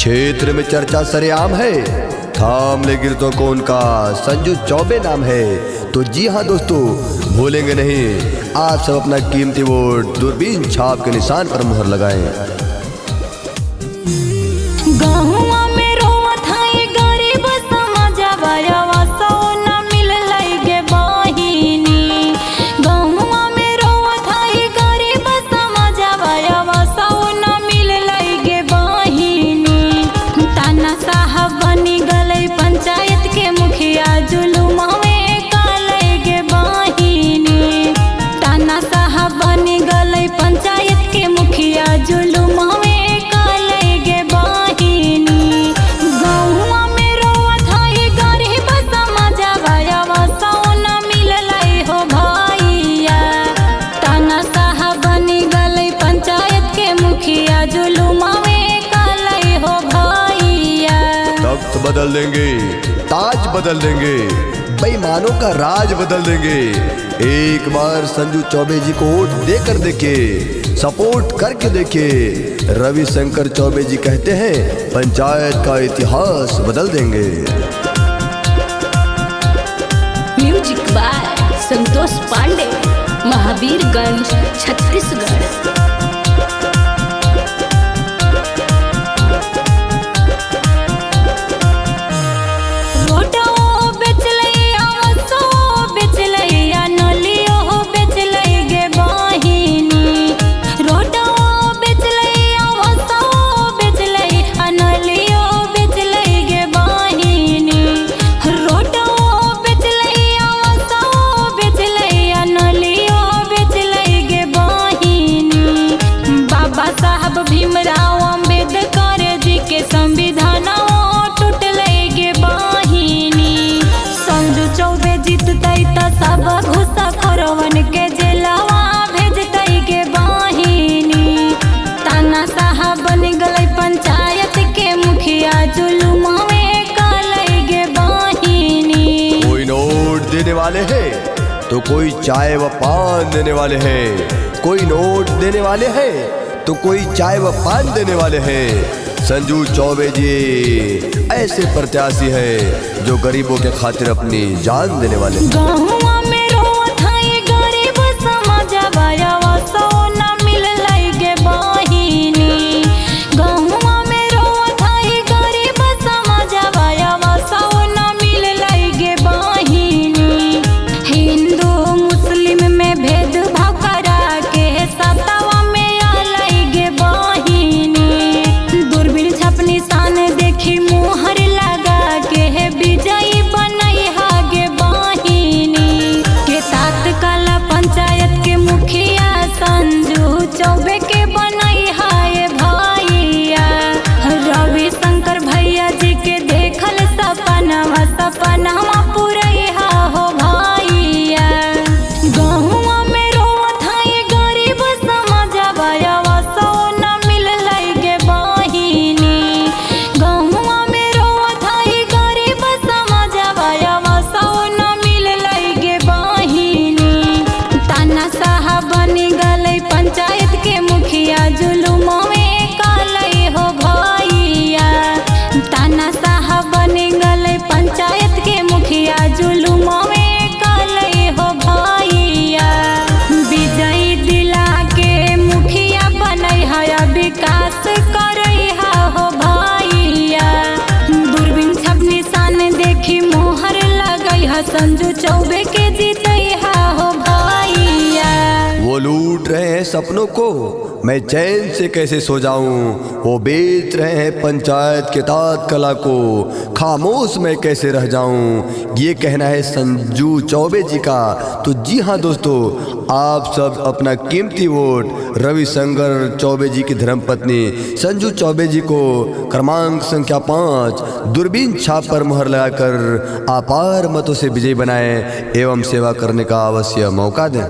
क्षेत्र में चर्चा सरेआम है, थाम ले गिरतो कौन का संजू चौबे नाम है। तो जी हाँ दोस्तों, भूलेंगे नहीं, आप सब अपना कीमती वोट दूरबीन छाप के निशान पर मुहर लगाएं। बदल देंगे, ताज बदल देंगे, बेईमानों का राज बदल देंगे। एक बार संजू चौबे जी को वोट देकर देखिए, सपोर्ट करके देखिए। रविशंकर चौबे जी कहते हैं पंचायत का इतिहास बदल देंगे। Music by Santosh Pandey, Mahavirganj, Chhattisgarh. देने वाले हैं तो कोई चाय व पान देने वाले हैं, कोई नोट देने वाले हैं तो कोई चाय व पान देने वाले हैं। संजू चौबे जी ऐसे प्रत्याशी है जो गरीबों के खातिर अपनी जान देने वाले हैं। संजू चौबे के जीते हो भैया। वो लूट रहे हैं सपनों को, मैं चैन से कैसे सो जाऊं। वो बेच रहे हैं पंचायत के तात कला को, खामोश मैं कैसे रह जाऊं। ये कहना है संजू चौबे जी का। तो जी हाँ दोस्तों, आप सब अपना कीमती वोट रविशंकर चौबे जी की धर्मपत्नी संजू चौबे जी को क्रमांक संख्या 5 दूरबीन छाप पर मुहर लगाकर अपार मतों से विजयी बनाएं एवं सेवा करने का अवश्य मौका दें।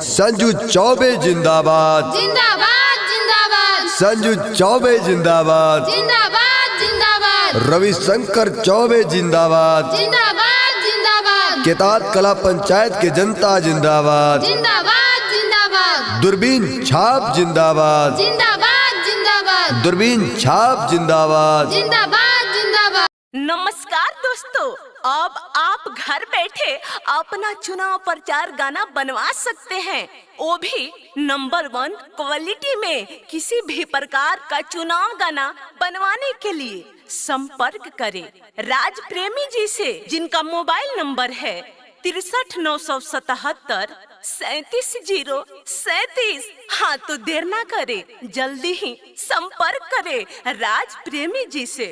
संजू चौबे जिंदाबाद, जिंदाबाद जिंदाबाद। संजू चौबे जिंदाबाद, जिंदाबाद जिंदाबाद। रविशंकर चौबे जिंदाबाद, जिंदाबाद जिंदाबाद। केतात कला पंचायत के जनता जिंदाबाद, जिंदाबाद जिंदाबाद। दूरबीन छाप जिंदाबाद, जिंदाबाद जिंदाबाद। दूरबीन छाप जिंदाबाद। जिंदाबाद जिंदाबाद। नमस्कार दोस्तों, अब आप घर बैठे अपना चुनाव प्रचार गाना बनवा सकते हैं, वो भी नंबर 1 क्वालिटी में। किसी भी प्रकार का चुनाव गाना बनवाने के लिए संपर्क करें राज प्रेमी जी से, जिनका मोबाइल नंबर है 63 977 37 037। हाँ तो देर ना करें, जल्दी ही संपर्क करें राज प्रेमी जी से।